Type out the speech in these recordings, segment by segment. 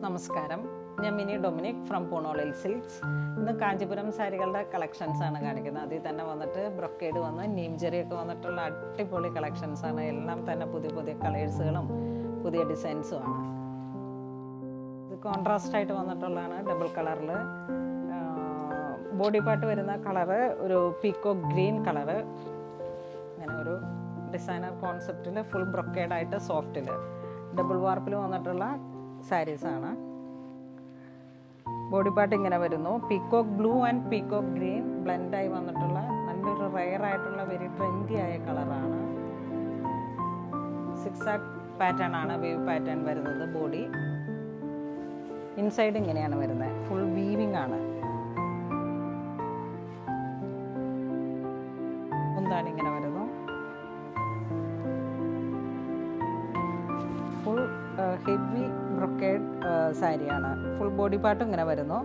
നമസ്കാരം, ഞാൻ mini Dominic from പൂണോളിൽ silks. ഇന്ന് കാഞ്ചീപുരം സാരികളുടെ കളക്ഷൻസാണ് കാണിക്കുന്നത്. അതിൽ തന്നെ വന്നിട്ട് ബ്രൊക്കേഡ് വന്ന് നീംജെറിയൊക്കെ വന്നിട്ടുള്ള അടിപൊളി കളക്ഷൻസാണ്. എല്ലാം തന്നെ പുതിയ പുതിയ കളേഴ്സുകളും പുതിയ ഡിസൈൻസുമാണ്. ഇത് കോൺട്രാസ്റ്റായിട്ട് വന്നിട്ടുള്ളതാണ്, ഡബിൾ കളറിൽ. ബോഡി പാർട്ട് വരുന്ന കളറ് ഒരു പീക്കോക്ക് ഗ്രീൻ കളറ്. അങ്ങനെ ഒരു ഡിസൈനർ കോൺസെപ്റ്റിൽ ഫുൾ ബ്രൊക്കേഡായിട്ട് സോഫ്റ്റിൽ ഡബിൾ വാർപ്പിൽ വന്നിട്ടുള്ള സാരീസാണ്. ബോഡി പാർട്ട് ഇങ്ങനെ വരുന്നു. Peacock blue and peacock green ബ്ലെൻഡായി വന്നിട്ടുള്ള നല്ലൊരു റെയറായിട്ടുള്ള വെരി ട്രെൻഡി ആയ കളറാണ്. സിക്സാക് പാറ്റേൺ ആണ്, വേവ് പാറ്റേൺ വരുന്നത്. ബോഡി ഇൻസൈഡ് ഇങ്ങനെയാണ് വരുന്നത്, ഫുൾ വീവിങ് ആണ്. മുന്താണി ഇങ്ങനെ വരുന്നു, ഫുൾ ഹെവി ബ്രൊക്കേഡ് സാരിയാണ്. ഫുൾ ബോഡി പാർട്ടും ഇങ്ങനെ വരുന്നു.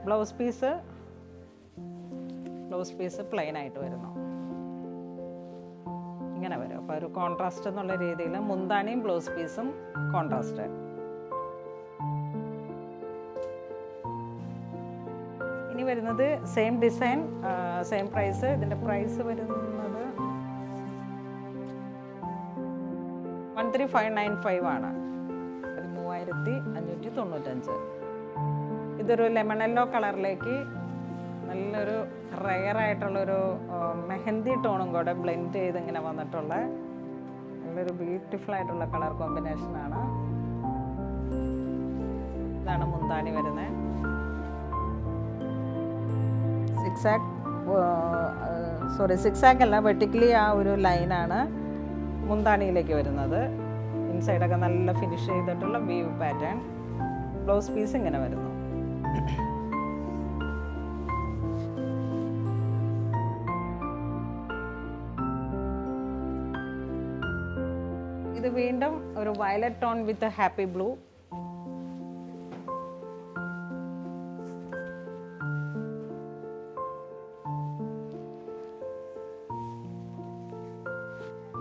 ബ്ലൗസ് പീസ് പ്ലെയിൻ ആയിട്ട് വരുന്നു, ഇങ്ങനെ വരും. അപ്പോൾ ഒരു കോൺട്രാസ്റ്റ് എന്നുള്ള രീതിയിൽ മുന്താണിയും ബ്ലൗസ് പീസും കോൺട്രാസ്റ്റ്. ഇനി വരുന്നത് സെയിം ഡിസൈൻ, സെയിം പ്രൈസ്. ഇതിൻ്റെ പ്രൈസ് വരുന്നത് 13,595 ആണ്, 13,595. ഇതൊരു ലെമൺ യെല്ലോ കളറിലേക്ക് നല്ലൊരു റെയറായിട്ടുള്ളൊരു മെഹന്തി ടോണും കൂടെ ബ്ലെൻഡ് ചെയ്ത് ഇങ്ങനെ വന്നിട്ടുള്ള നല്ലൊരു ബ്യൂട്ടിഫുൾ ആയിട്ടുള്ള കളർ കോമ്പിനേഷനാണ്. ഇതാണ് മുന്താണി വരുന്നത്. സിക്സാക്ക് അല്ല, വെർട്ടിക്കലി ആ ഒരു ലൈനാണ് മുന്താണിയിലേക്ക് വരുന്നത്. ഇൻസൈഡൊക്കെ നല്ല ഫിനിഷ് ചെയ്തിട്ടുള്ള വീവ് പാറ്റേൺ. ബ്ലൗസ് പീസ് ഇങ്ങനെ വരുന്നു. ഇത് വീണ്ടും ഒരു violet tone with happy blue.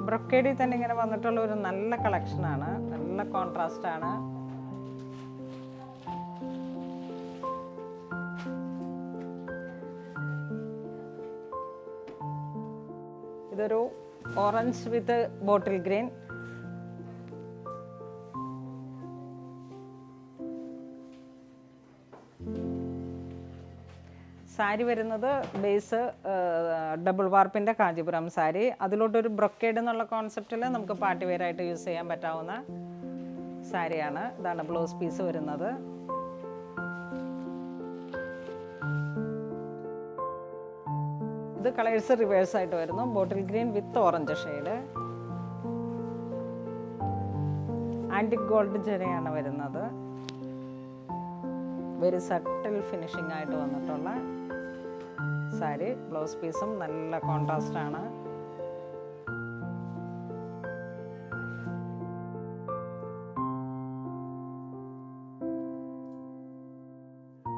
ബ്രൊക്കേഡിൽ തന്നെ ഇങ്ങനെ വന്നിട്ടുള്ള ഒരു നല്ല കളക്ഷനാണ്, നല്ല കോൺട്രാസ്റ്റാണ്. ഇതൊരു orange with bottle green. Sari വരുന്നത് ബേസ് ഡബിൾ വാർപ്പിൻ്റെ കാഞ്ചീപുരം സാരി. അതിലോട്ടൊരു ബ്രൊക്കേഡ് എന്നുള്ള കോൺസെപ്റ്റിൽ നമുക്ക് പാർട്ടി വെയർ ആയിട്ട് യൂസ് ചെയ്യാൻ പറ്റാവുന്ന സാരിയാണ്. ഇതാണ് ബ്ലൗസ് പീസ് വരുന്നത്. ഇത് കളേഴ്സ് റിവേഴ്സ് ആയിട്ട് വരുന്നു. Bottle green with orange shade. Antique gold ജെറിയാണ് വരുന്നത്. വെരി സട്ടിൽ ഫിനിഷിംഗ് ആയിട്ട് വന്നിട്ടുള്ള സാരി. ബ്ലൗസ് പീസും നല്ല കോൺട്രാസ്റ്റ് ആണ്.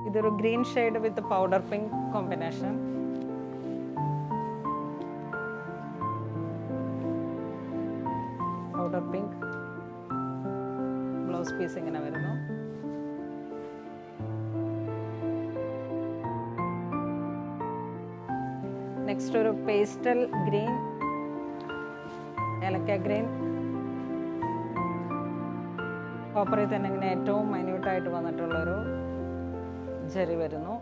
ഇതൊരു green shade with powder pink combination. Powder pink blouse piece ഇങ്ങനെ വരുന്നു. നെക്സ്റ്റ് ഒരു പേസ്റ്റൽ ഗ്രീൻ, ഏലക്ക ഗ്രീൻ. കോപ്പറിൽ തന്നെ ഇങ്ങനെ ഏറ്റവും മൈന്യൂട്ടായിട്ട് വന്നിട്ടുള്ളൊരു ജെറി വരുന്നു.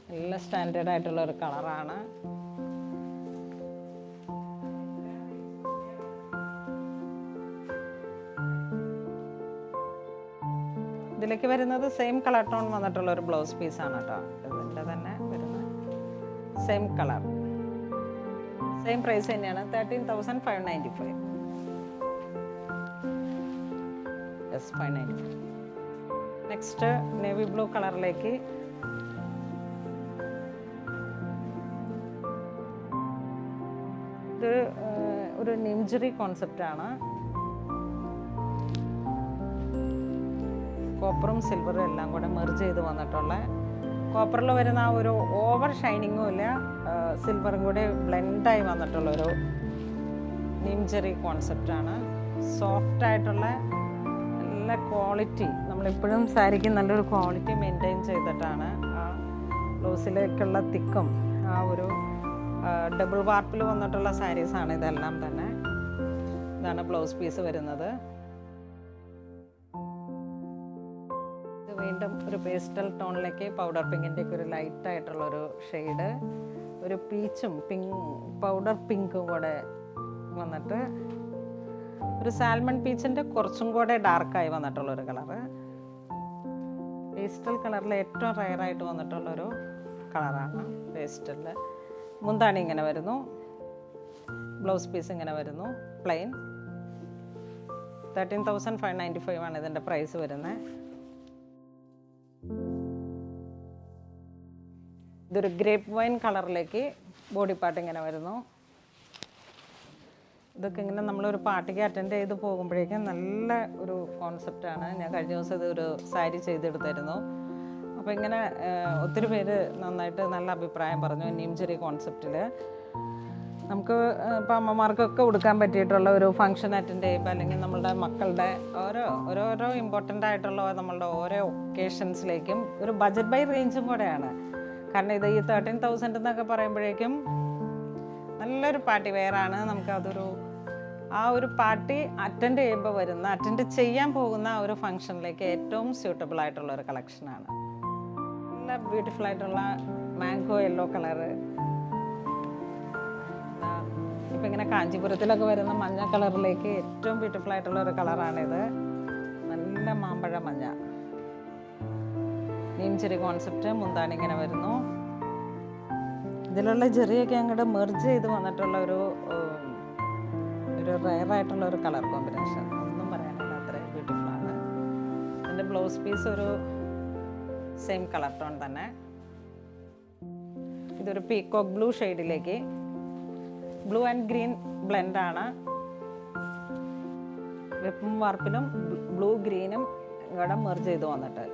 നല്ല സ്റ്റാൻഡേർഡ് ആയിട്ടുള്ളൊരു കളറാണ്. ഇതിലേക്ക് വരുന്നത് സെയിം കളർ ടോൺ വന്നിട്ടുള്ളൊരു ബ്ലൗസ് പീസാണ് കേട്ടോ. ഇതിൻ്റെ തന്നെ വരുന്നത് സെയിം കളർ, സെയിം പ്രൈസ് തന്നെയാണ്, 13,595. യെസ്, 595. നെക്സ്റ്റ് നേവി ബ്ലൂ കളറിലേക്ക് ഇത് ഒരു നിംജറി കോൺസെപ്റ്റാണ്. കോപ്പറും സിൽവറും എല്ലാം കൂടെ മെർജ് ചെയ്ത് വന്നിട്ടുള്ള, കോപ്പറിൽ വരുന്ന ആ ഒരു ഓവർ ഷൈനിങ്ങും ഇല്ല, സിൽവറും കൂടെ ബ്ലെൻഡായി വന്നിട്ടുള്ളൊരു നിംജറി കോൺസെപ്റ്റാണ്. സോഫ്റ്റ് ആയിട്ടുള്ള നല്ല ക്വാളിറ്റി, നമ്മൾ നമ്മളിപ്പോഴും സാരിക്ക് നല്ലൊരു ക്വാളിറ്റി മെയിൻറ്റെയിൻ ചെയ്തിട്ടാണ് ആ ബ്ലൗസിലേക്കുള്ള തിക്കും ആ ഒരു ഡബിൾ വാർപ്പിൽ വന്നിട്ടുള്ള സാരീസാണ് ഇതെല്ലാം തന്നെ. ഇതാണ് ബ്ലൗസ് പീസ് വരുന്നത്. ഇത് വീണ്ടും ഒരു പേസ്റ്റൽ ടോണിലേക്ക് പൗഡർ പിങ്കിൻ്റെയൊക്കെ ഒരു ലൈറ്റായിട്ടുള്ളൊരു ഷെയ്ഡ്, ഒരു പീച്ചും പൗഡർ പിങ്കും കൂടെ വന്നിട്ട് ഒരു സാൽമൺ പീച്ചിൻ്റെ കുറച്ചും കൂടെ ഡാർക്കായി വന്നിട്ടുള്ളൊരു കളറ്. പേസ്റ്റൽ കളറിൽ ഏറ്റവും റയറായിട്ട് വന്നിട്ടുള്ളൊരു കളറാണ് പേസ്റ്റലിൽ. മുന്താണി ഇങ്ങനെ വരുന്നു, ബ്ലൗസ് പീസ് ഇങ്ങനെ വരുന്നു, പ്ലെയിൻ. 13,595 ആണ് ഇതിൻ്റെ പ്രൈസ് വരുന്നത്. ഇതൊരു ഗ്രേപ്പ് വൈൻ കളറിലേക്ക് ബോഡി പാർട്ട് ഇങ്ങനെ വരുന്നു. ഇതൊക്കെ ഇങ്ങനെ നമ്മളൊരു പാർട്ടിക്ക് അറ്റൻഡ് ചെയ്ത് പോകുമ്പോഴേക്കും നല്ല ഒരു കോൺസെപ്റ്റാണ്. ഞാൻ കഴിഞ്ഞ ദിവസം ഇതൊരു സാരി ചെയ്തെടുത്തായിരുന്നു. അപ്പോൾ ഇങ്ങനെ ഒത്തിരി പേര് നന്നായിട്ട് നല്ല അഭിപ്രായം പറഞ്ഞു. നീംചെറി കോൺസെപ്റ്റിൽ നമുക്ക് ഇപ്പോൾ അമ്മമാർക്കൊക്കെ കൊടുക്കാൻ പറ്റിയിട്ടുള്ള ഒരു ഫംഗ്ഷൻ അറ്റൻഡ് ചെയ്യുമ്പോൾ, അല്ലെങ്കിൽ നമ്മളുടെ മക്കളുടെ ഓരോരോ ഇമ്പോർട്ടൻ്റ് ആയിട്ടുള്ള നമ്മളുടെ ഓരോ ഒക്കേഷൻസിലേക്കും ഒരു ബഡ്ജറ്റ് ബൈ റേഞ്ചും കൂടെയാണ്. കാരണം ഇത് ഈ 13,000 എന്നൊക്കെ പറയുമ്പോഴേക്കും നല്ലൊരു പാർട്ടി വെയറാണ്. നമുക്കതൊരു ആ ഒരു പാർട്ടി അറ്റൻഡ് ചെയ്യാൻ പോകുന്ന ഒരു ഫംഗ്ഷനിലേക്ക് ഏറ്റവും സ്യൂട്ടബിൾ ആയിട്ടുള്ള ഒരു കളക്ഷനാണ്. നല്ല ബ്യൂട്ടിഫുൾ ആയിട്ടുള്ള മാംഗോ യെല്ലോ കളറ്. ഇപ്പം ഇങ്ങനെ കാഞ്ചീപുരത്തിലൊക്കെ വരുന്ന മഞ്ഞ കളറിലേക്ക് ഏറ്റവും ബ്യൂട്ടിഫുൾ ആയിട്ടുള്ള ഒരു കളറാണിത്. നല്ല മാമ്പഴ മഞ്ഞ. നീംചെറി കോൺസെപ്റ്റ്. മുന്താണി ഇങ്ങനെ വരുന്നു. ഇതിലുള്ള ചെറിയൊക്കെ അങ്ങോട്ട് മെർജ് ചെയ്ത് വന്നിട്ടുള്ള ഒരു റയറായിട്ടുള്ള ഒരു കളർ കോമ്പിനേഷൻ. ഒന്നും പറയാനില്ല, അത്രയും ബ്യൂട്ടിഫുള്ളാണ്. ഇതിൻ്റെ ബ്ലൗസ് പീസ് ഒരു സെയിം കളർ ടോൺ തന്നെ. ഇതൊരു പീകോക്ക് ബ്ലൂ ഷെയ്ഡിലേക്ക് ബ്ലൂ ആൻഡ് ഗ്രീൻ ബ്ലെൻഡാണ്. വെപ്പും വാർപ്പിലും ബ്ലൂ ഗ്രീനും ഇവിടെ മെർജ് ചെയ്ത് വന്നിട്ട്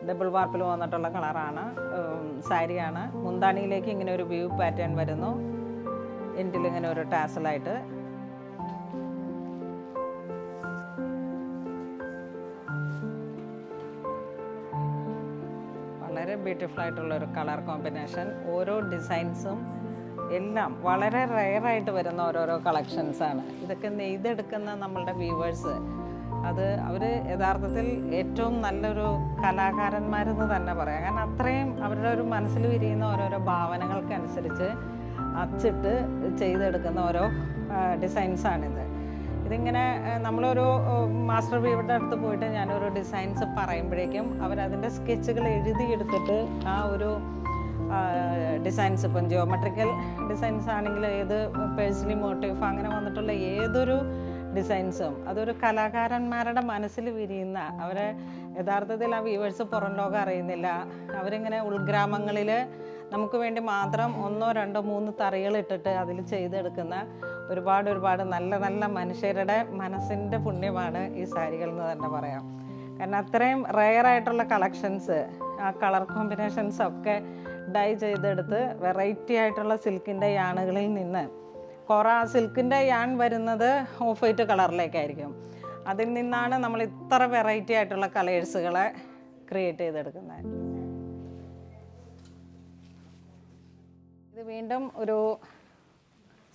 ഡബിൾ വാർപ്പിൽ വന്നിട്ടുള്ള കളറാണ്. സാരിയാണ്. മുന്താണിയിലേക്ക് ഇങ്ങനെ ഒരു വ്യൂ പാറ്റേൺ വരുന്നു. എൻഡിൽ ഇങ്ങനെ ഒരു ടാസലായിട്ട്. വളരെ ബ്യൂട്ടിഫുൾ ആയിട്ടുള്ളൊരു കളർ കോമ്പിനേഷൻ. ഓരോ ഡിസൈൻസും എല്ലാം വളരെ റെയറായിട്ട് വരുന്ന ഓരോരോ കളക്ഷൻസാണ്. ഇതൊക്കെ നെയ്തെടുക്കുന്ന നമ്മളുടെ വ്യൂവേഴ്സ് അവർ യഥാർത്ഥത്തിൽ ഏറ്റവും നല്ലൊരു കലാകാരന്മാരെന്ന് തന്നെ പറയാം. കാരണം അത്രയും അവരുടെ ഒരു മനസ്സിൽ വിരിയുന്ന ഓരോരോ ഭാവനകൾക്കനുസരിച്ച് അച്ചിട്ട് ചെയ്തെടുക്കുന്ന ഓരോ ഡിസൈൻസാണിത്. ഇതിങ്ങനെ നമ്മളൊരു മാസ്റ്റർ വീവറുടെ അടുത്ത് പോയിട്ട് ഞാനൊരു ഡിസൈൻസ് പറയുമ്പോഴേക്കും അവരതിൻ്റെ സ്കെച്ചുകൾ എഴുതിയെടുത്തിട്ട് ആ ഒരു ഡിസൈൻസ്, ഇപ്പം ജിയോമെട്രിക്കൽ ഡിസൈൻസ് ആണെങ്കിൽ ഏത് പേഴ്സണലി മോട്ടീഫ് അങ്ങനെ വന്നിട്ടുള്ള ഏതൊരു ഡിസൈൻസും അതൊരു കലാകാരന്മാരുടെ മനസ്സിൽ വിരിയുന്ന, അവരെ യഥാർത്ഥത്തിൽ ആ വ്യൂവേഴ്സ് പുറം ലോകം അറിയുന്നില്ല. അവരിങ്ങനെ ഉൾഗ്രാമങ്ങളിൽ നമുക്ക് വേണ്ടി മാത്രം 1, 2, 3 തറികളിട്ടിട്ട് അതിൽ ചെയ്തെടുക്കുന്ന ഒരുപാട് നല്ല നല്ല മനുഷ്യരുടെ മനസ്സിൻ്റെ പുണ്യമാണ് ഈ സാരികൾ എന്ന് തന്നെ പറയാം. കാരണം അത്രയും റെയറായിട്ടുള്ള കളക്ഷൻസ്, ആ കളർ കോമ്പിനേഷൻസ് ഒക്കെ ഡൈ ചെയ്തെടുത്ത് വെറൈറ്റി ആയിട്ടുള്ള സിൽക്കിൻ്റെ യാണുകളിൽ നിന്ന് സിൽക്കിൻ്റെ യാൺ വരുന്നത് ഓഫ് വൈറ്റ് കളറിലേക്കായിരിക്കും. അതിൽ നിന്നാണ് നമ്മൾ ഇത്ര വെറൈറ്റി ആയിട്ടുള്ള കളേഴ്സുകളെ ക്രിയേറ്റ് ചെയ്തെടുക്കുന്നത്. ഇത് വീണ്ടും ഒരു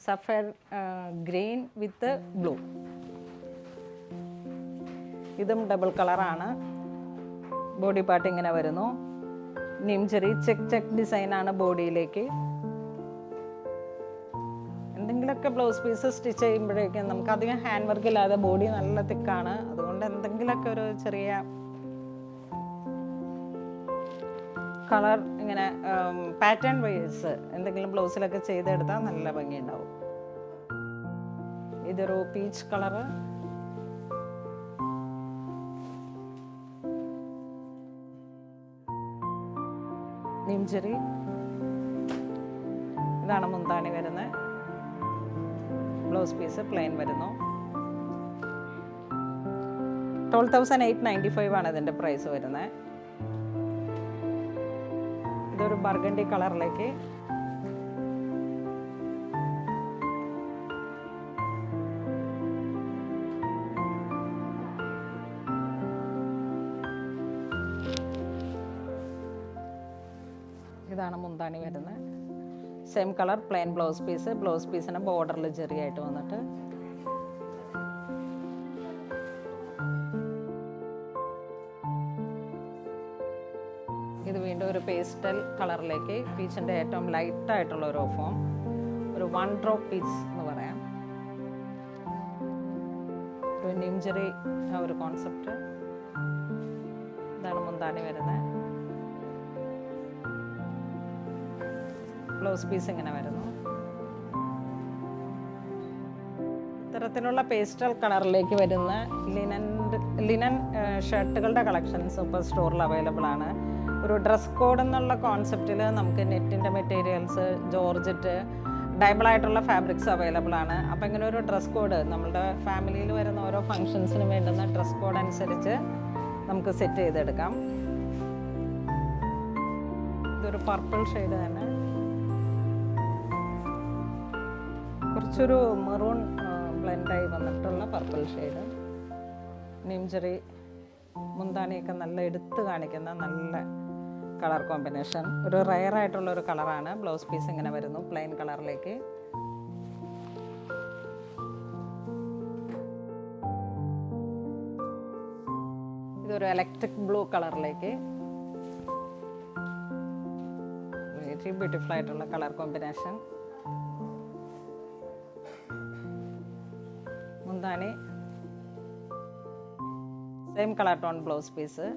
സഫയർ ഗ്രീൻ വിത്ത് ബ്ലൂ. ഇതും ഡബിൾ കളറാണ്. ബോഡി പാർട്ട് ഇങ്ങനെ വരുന്നു. നീംചെറി ചെക്ക് ഡിസൈനാണ് ബോഡിയിലേക്ക്. എന്തെങ്കിലുമൊക്കെ ബ്ലൗസ് പീസ് സ്റ്റിച്ച് ചെയ്യുമ്പോഴേക്കും നമുക്ക് അധികം ഹാൻഡ് വർക്ക് ഇല്ലാതെ ബോഡി നല്ല തിക്കാണ്. അതുകൊണ്ട് എന്തെങ്കിലുമൊക്കെ ഒരു ചെറിയ കളർ ഇങ്ങനെ പാറ്റേൺ വൈസ് എന്തെങ്കിലും ബ്ലൗസിലൊക്കെ ചെയ്തെടുത്താൽ നല്ല ഭംഗിയുണ്ടാവും. ഇതൊരു പീച്ച് കളറ്. നീംചെറി. ഇതാണ് മുന്താണി വരുന്നത്. ബ്ലൗസ് പീസ് പ്ലെയിൻ വരുന്നു. 12,895 ആണ് ഇതിൻ്റെ പ്രൈസ് വരുന്നത്. ഇതൊരു ബർഗണ്ടി കളറിലേക്ക് ഇതാണ് മുന്താണി വരുന്നത്. സെയിം കളർ പ്ലെയിൻ ബ്ലൗസ് പീസിന് ബോർഡറിൽ ചെറിയായിട്ട് വന്നിട്ട് ഇത് വീണ്ടും ഒരു പേസ്റ്റൽ കളറിലേക്ക് പീച്ചിൻ്റെ ഏറ്റവും ലൈറ്റായിട്ടുള്ള ഒരു ഫോം, ഒരു 1 ഡ്രോപ്പ് പീച്ച് എന്ന് പറയാം. ഒരു നിംജറി ആ ഒരു കോൺസെപ്റ്റ്. ഇതാണ് മുന്താണി വരുന്നത്. ബ്ലൗസ് പീസ് ഇങ്ങനെ വരുന്നു. ഇത്തരത്തിലുള്ള പേസ്റ്റൽ കളറിലേക്ക് വരുന്ന ലിനൻ ഷർട്ടുകളുടെ കളക്ഷൻസ് ഇപ്പോൾ സ്റ്റോറിൽ അവൈലബിൾ ആണ്. ഒരു ഡ്രസ് കോഡ് എന്നുള്ള കോൺസെപ്റ്റിൽ നമുക്ക് നെറ്റിൻ്റെ മെറ്റീരിയൽസ്, ജോർജറ്റ്, ഡൈബിളായിട്ടുള്ള ഫാബ്രിക്സ് അവൈലബിൾ ആണ്. അപ്പോൾ ഇങ്ങനെ ഒരു ഡ്രസ് കോഡ് നമ്മളുടെ ഫാമിലിയിൽ വരുന്ന ഓരോ ഫങ്ഷൻസിന് വേണ്ടുന്ന ഡ്രസ് കോഡ് അനുസരിച്ച് നമുക്ക് സെറ്റ് ചെയ്തെടുക്കാം. ഇതൊരു പർപ്പിൾ ഷെയ്ഡ് തന്നെ, കുറച്ചൊരു മെറൂൺ ബ്ലെൻഡായി വന്നിട്ടുള്ള പർപ്പിൾ ഷെയ്ഡ്. നിംജറി മുന്താണിയൊക്കെ നല്ല എടുത്ത് കാണിക്കുന്ന നല്ല കളർ കോമ്പിനേഷൻ. ഒരു റയർ ആയിട്ടുള്ള ഒരു കളറാണ്. ബ്ലൗസ് പീസ് ഇങ്ങനെ വരുന്നു പ്ലെയിൻ കളറിലേക്ക്. ഇതൊരു ഇലക്ട്രിക് ബ്ലൂ കളറിലേക്ക് വെരി ബ്യൂട്ടിഫുൾ ആയിട്ടുള്ള കളർ കോമ്പിനേഷൻ. മുന്താണി same colour tone blouse piece.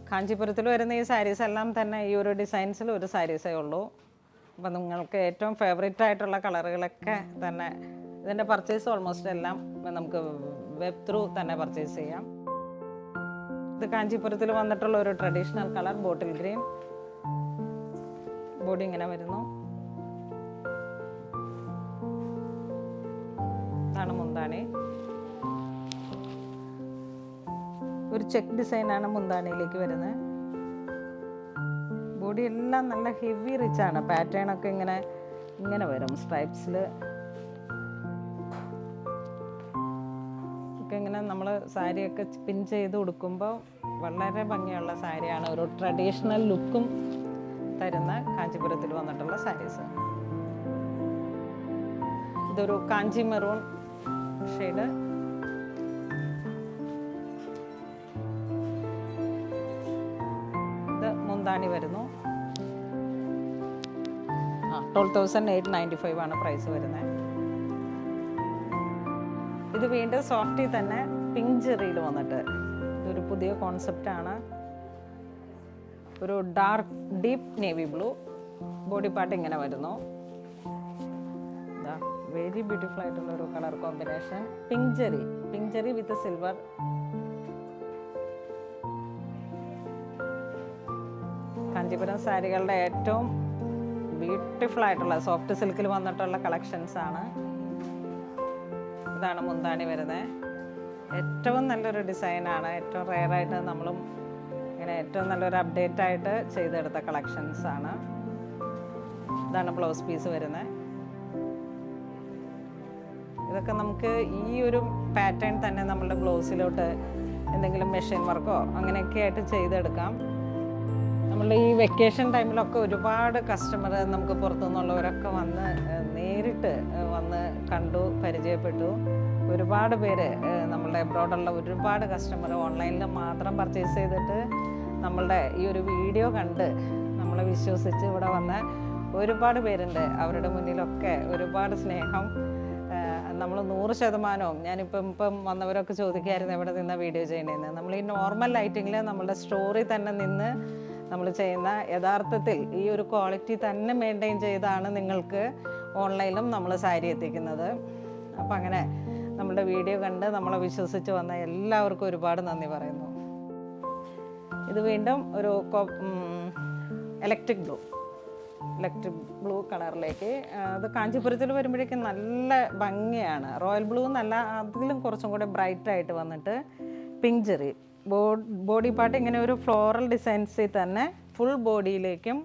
കാഞ്ചീപുരത്തിൽ വരുന്ന ഈ സാരീസ് എല്ലാം തന്നെ ഈ ഒരു ഡിസൈൻസിൽ ഒരു സാരീസേ ഉള്ളൂ. അപ്പം നിങ്ങൾക്ക് ഏറ്റവും ഫേവറേറ്റ് ആയിട്ടുള്ള കളറുകളൊക്കെ തന്നെ ഇതിൻ്റെ പർച്ചേസ് ഓൾമോസ്റ്റ് എല്ലാം നമുക്ക് വെബ് ത്രൂ തന്നെ പർച്ചേസ് ചെയ്യാം. ഇത് കാഞ്ചീപുരത്തിൽ വന്നിട്ടുള്ള ഒരു traditional colour bottle green. Body ഇങ്ങനെ വരുന്നു. ഇതാണ് മുന്താണി. ഒരു ചെക്ക് ഡിസൈനാണ് മുന്താണിയിലേക്ക് വരുന്നത്. ബോഡി എല്ലാം നല്ല ഹെവി റിച്ച് ആണ്. പാറ്റേൺ ഒക്കെ ഇങ്ങനെ വരും സ്ട്രൈപ്സിൽ ഒക്കെ. ഇങ്ങനെ നമ്മൾ സാരിയൊക്കെ പിൻ ചെയ്ത് കൊടുക്കുമ്പോൾ വളരെ ഭംഗിയുള്ള സാരിയാണ്. ഒരു ട്രഡീഷണൽ ലുക്കും തരുന്ന കാഞ്ചീപുരത്തിൽ വന്നിട്ടുള്ള സാരീസ്. ഇതൊരു കാഞ്ചി മെറൂൺ ഷെയ്ഡ്. മുന്താണി വരുന്നു. 12,895 ആണ് പ്രൈസ് വരുന്നത്. ഇത് വീണ്ടും സോഫ്റ്റി തന്നെ പിങ്ക് ജെറിയിൽ വന്നിട്ട് ഇതൊരു പുതിയ കോൺസെപ്റ്റാണ്. ഒരു dark deep navy blue. Body part ഇങ്ങനെ വരുന്നു. വെരി ബ്യൂട്ടിഫുൾ ആയിട്ടുള്ള ഒരു colour combination. Pink zari with silver. Kanchipuram സാരികളുടെ ഏറ്റവും ബ്യൂട്ടിഫുൾ ആയിട്ടുള്ള സോഫ്റ്റ് സിൽക്കിൽ വന്നിട്ടുള്ള കളക്ഷൻസ് ആണ്. ഇതാണ് മുന്താണി വരുന്നത്. ഏറ്റവും നല്ലൊരു ഡിസൈനാണ്. ഏറ്റവും റെയറായിട്ട് നമ്മളും ഇങ്ങനെ ഏറ്റവും നല്ലൊരു അപ്ഡേറ്റ് ആയിട്ട് ചെയ്തെടുത്ത കളക്ഷൻസ് ആണ്. ഇതാണ് ബ്ലൗസ് പീസ് വരുന്നത്. ഇതൊക്കെ നമുക്ക് ഈ ഒരു പാറ്റേൺ തന്നെ നമ്മളുടെ ബ്ലൗസിലോട്ട് എന്തെങ്കിലും മെഷീൻ വർക്കോ അങ്ങനെയൊക്കെ ആയിട്ട് ചെയ്തെടുക്കാം. നമ്മളുടെ ഈ വെക്കേഷൻ ടൈമിലൊക്കെ ഒരുപാട് കസ്റ്റമർ നമുക്ക് പുറത്തുനിന്നുള്ളവരൊക്കെ വന്ന് നേരിട്ട് വന്ന് കണ്ടു, പരിചയപ്പെട്ടു. ഒരുപാട് പേര് നമ്മളുടെ എബ്രോഡുള്ള ഒരുപാട് കസ്റ്റമർ ഓൺലൈനിൽ മാത്രം പർച്ചേസ് ചെയ്തിട്ട് നമ്മളുടെ ഈ ഒരു വീഡിയോ കണ്ട് നമ്മളെ വിശ്വസിച്ച് ഇവിടെ വന്ന ഒരുപാട് പേരുണ്ട്. അവരുടെ മുന്നിലൊക്കെ ഒരുപാട് സ്നേഹം. നമ്മൾ 100% ഞാനിപ്പം വന്നവരൊക്കെ ചോദിക്കായിരുന്നു എവിടെ നിന്നാണ് വീഡിയോ ചെയ്യണേന്ന്. നമ്മൾ ഈ നോർമൽ ലൈറ്റിങ്ങിൽ നമ്മളുടെ സ്റ്റോറി തന്നെ നിന്ന് നമ്മൾ ചെയ്യുന്ന യഥാർത്ഥത്തിൽ ഈ ഒരു ക്വാളിറ്റി തന്നെ മെയിൻറ്റെയിൻ ചെയ്താണ് നിങ്ങൾക്ക് ഓൺലൈനിലും നമ്മൾ സാരി എത്തിക്കുന്നത്. അപ്പം അങ്ങനെ നമ്മുടെ വീഡിയോ കണ്ട് നമ്മളെ വിശ്വസിച്ച് വന്ന എല്ലാവർക്കും ഒരുപാട് നന്ദി പറയുന്നു. ഇത് വീണ്ടും ഒരു ഇലക്ട്രിക് ബ്ലൂ കളറിലേക്ക്. അത് കാഞ്ചീപുരത്തിൽ വരുമ്പോഴേക്കും നല്ല ഭംഗിയാണ്. റോയൽ ബ്ലൂ എന്നല്ല, അതിലും കുറച്ചും കൂടെ ബ്രൈറ്റായിട്ട് വന്നിട്ട് പിങ്ക് ജെറി. ബോഡി പാർട്ട് ഇങ്ങനെ ഒരു ഫ്ലോറൽ ഡിസൈൻസിൽ തന്നെ ഫുൾ ബോഡിയിലേക്കും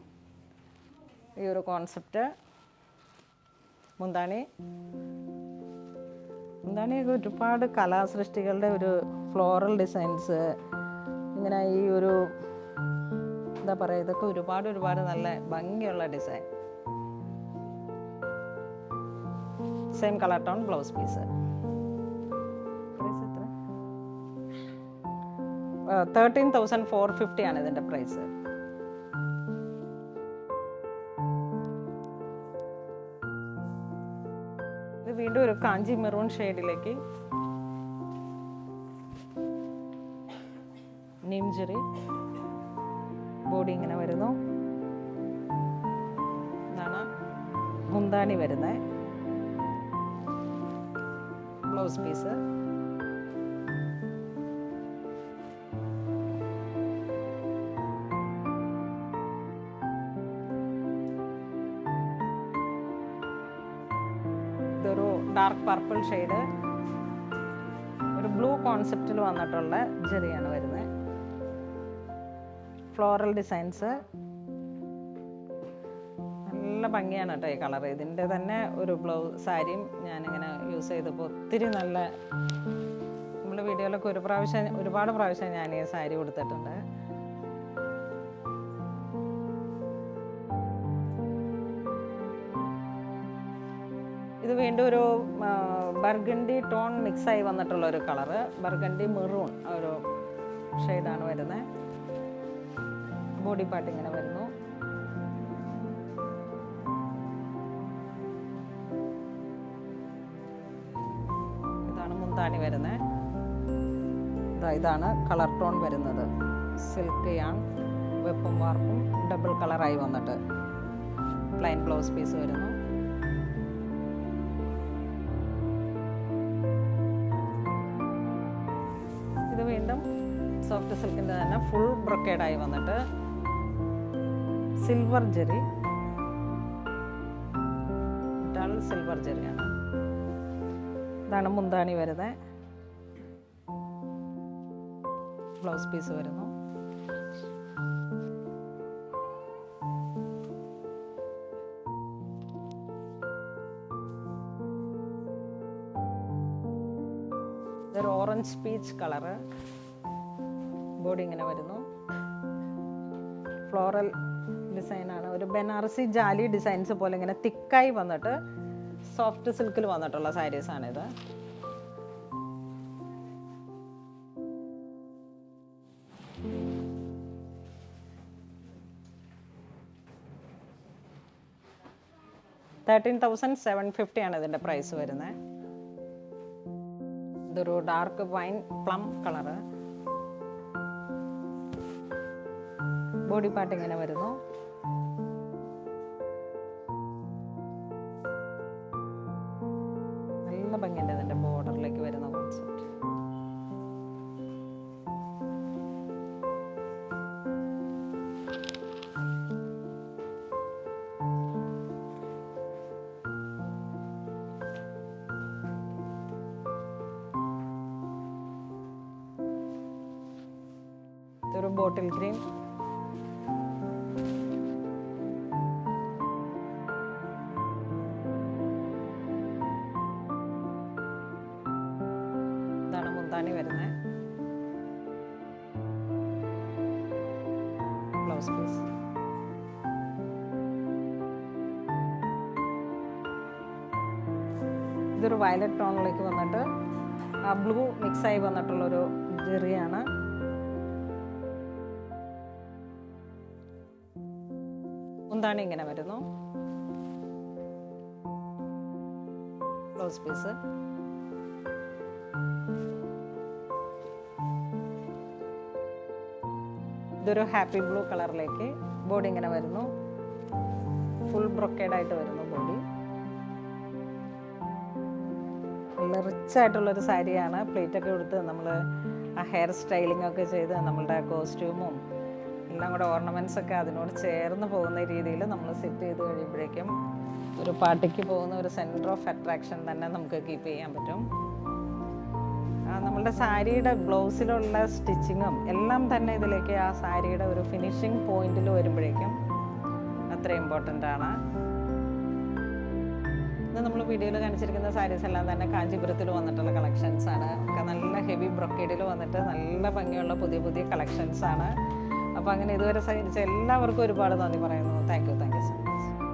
ഈ ഒരു കോൺസെപ്റ്റ്. മുന്താണിയൊക്കെ ഒരുപാട് കലാസൃഷ്ടികളുടെ ഒരു ഫ്ലോറൽ ഡിസൈൻസ് ഇങ്ങനെ ഈ ഒരു എന്താ പറയുക, ഇതൊക്കെ ഒരുപാട് നല്ല ഭംഗിയുള്ള design. Same colour tone blouse piece. 13,450 ആണ് ഇതിൻ്റെ പ്രൈസ്. ഇത് വീണ്ടും ഒരു കാഞ്ചി മെറൂൺ ഷെയ്ഡിലേക്ക് നീംജറി. ബോഡി ഇങ്ങനെ വരുന്നു. ഇതാണ് മുന്താണി വരുന്നത്. Blouse piece. ഇതൊരു ഡാർക്ക് പർപ്പിൾ ഷെയ്ഡ്, ഒരു ബ്ലൂ കോൺസെപ്റ്റിൽ വന്നിട്ടുള്ള ജെറിയാണ് വരുന്നത്. Floral designs. നല്ല ഭംഗിയാണ് കേട്ടോ ഈ കളർ. ഇതിൻ്റെ തന്നെ ഒരു സാരിയും ഞാനിങ്ങനെ യൂസ് ചെയ്തപ്പോൾ ഒത്തിരി നല്ല, നമ്മുടെ വീഡിയോയിലൊക്കെ ഒരുപാട് പ്രാവശ്യം ഞാൻ ഈ സാരി കൊടുത്തിട്ടുണ്ട്. ഇത് വീണ്ടും ഒരു ബർഗണ്ടി ടോൺ മിക്സായി വന്നിട്ടുള്ള ഒരു കളറ്, ബർഗണ്ടി മെറൂൺ ഒരു ഷെയ്ഡാണ് വരുന്നത്. ബോഡി പാർട്ട് ഇങ്ങനെ വരുന്നു. ഇതാണ് മുന്താണി വരുന്നത്. ഇതാണ് കളർ ടോൺ വരുന്നത്. സിൽക്ക് യാൺ, വെപ്പും വാർപ്പും ഡബിൾ കളറായി വന്നിട്ട് പ്ലെയിൻ ബ്ലൗസ് പീസ് വരുന്നു. ഇത് വീണ്ടും സോഫ്റ്റ് സിൽക്കിൻ്റെ തന്നെ ഫുൾ ബ്രൊക്കേഡായി വന്നിട്ട് സിൽവർ ജെറി, ഡൾ സിൽവർ ജെറിയാണ്. ഇതാണ് മുന്താണി വരുന്നത്. ബ്ലൗസ് പീസ് വരുന്നു. ഇതൊരു ഓറഞ്ച് പീച്ച് കളറ്. ബോഡി ഇങ്ങനെ വരുന്നു. ഫ്ലോറൽ ഡിസൈനാണ്. ഒരു ബനാറസി ജാലി ഡിസൈൻസ് പോലെ ഇങ്ങനെ തിക്കായി വന്നിട്ട് സോഫ്റ്റ് സിൽക്കിൽ വന്നിട്ടുള്ള സാരീസാണിത്. $13,750 ആണ് ഇതിൻ്റെ പ്രൈസ് വരുന്നത്. ഇതൊരു dark wine plum colour. Body part ഇങ്ങനെ വരുന്നു. നല്ല ഭംഗിയുണ്ട് ഇതിൻ്റെ ബോർഡറിലേക്ക് വരുന്ന കോൺസെപ്റ്റ്. ഇതൊരു ബോട്ടിൽ ഗ്രീൻ. ഇതാണ് മുന്താണി വരുന്നത്. Blouse piece. ഇതൊരു വയലറ്റ് ടോണിലേക്ക് വന്നിട്ട് ആ ബ്ലൂ മിക്സായി വന്നിട്ടുള്ളൊരു ജെറിയാണ്. മുന്താണി ഇങ്ങനെ വരുന്നു. Blouse piece. ഇതൊരു ഹാപ്പി ബ്ലൂ കളറിലേക്ക് ബോഡി ഇങ്ങനെ വരുന്നു. ഫുൾ ബ്രൊക്കേഡായിട്ട് വരുന്നു ബോഡി. നല്ല റിച്ച് ആയിട്ടുള്ളൊരു സാരിയാണ്. പ്ലേറ്റൊക്കെ കൊടുത്ത് നമ്മൾ ആ ഹെയർ സ്റ്റൈലിംഗ് ഒക്കെ ചെയ്ത് നമ്മളുടെ കോസ്റ്റ്യൂമും എല്ലാം കൂടെ ഓർണമെൻറ്റ്സ് ഒക്കെ അതിനോട് ചേർന്ന് പോകുന്ന രീതിയിൽ നമ്മൾ സെറ്റ് ചെയ്ത് കഴിയുമ്പോഴേക്കും ഒരു പാർട്ടിക്ക് പോകുന്ന ഒരു സെൻറ്റർ ഓഫ് അട്രാക്ഷൻ തന്നെ നമുക്ക് കീപ്പ് ചെയ്യാൻ പറ്റും. നമ്മളുടെ സാരിയുടെ ബ്ലൗസിലുള്ള സ്റ്റിച്ചിങ്ങും എല്ലാം തന്നെ ഇതിലേക്ക് ആ സാരിയുടെ ഒരു ഫിനിഷിങ് പോയിന്റിൽ വരുമ്പോഴേക്കും അത്ര ഇമ്പോർട്ടൻ്റ് ആണ്. ഇന്ന് നമ്മൾ വീഡിയോയിൽ കാണിച്ചിരിക്കുന്ന സാരീസ് എല്ലാം തന്നെ കാഞ്ചീപുരത്തിൽ വന്നിട്ടുള്ള കളക്ഷൻസ് ആണ്. ഒക്കെ നല്ല ഹെവി ബ്രൊക്കേഡിൽ വന്നിട്ട് നല്ല ഭംഗിയുള്ള പുതിയ കളക്ഷൻസ് ആണ്. അപ്പോൾ അങ്ങനെ ഇതുവരെ സഹകരിച്ച എല്ലാവർക്കും ഒരുപാട് നന്ദി പറയുന്നു. Thank you so much.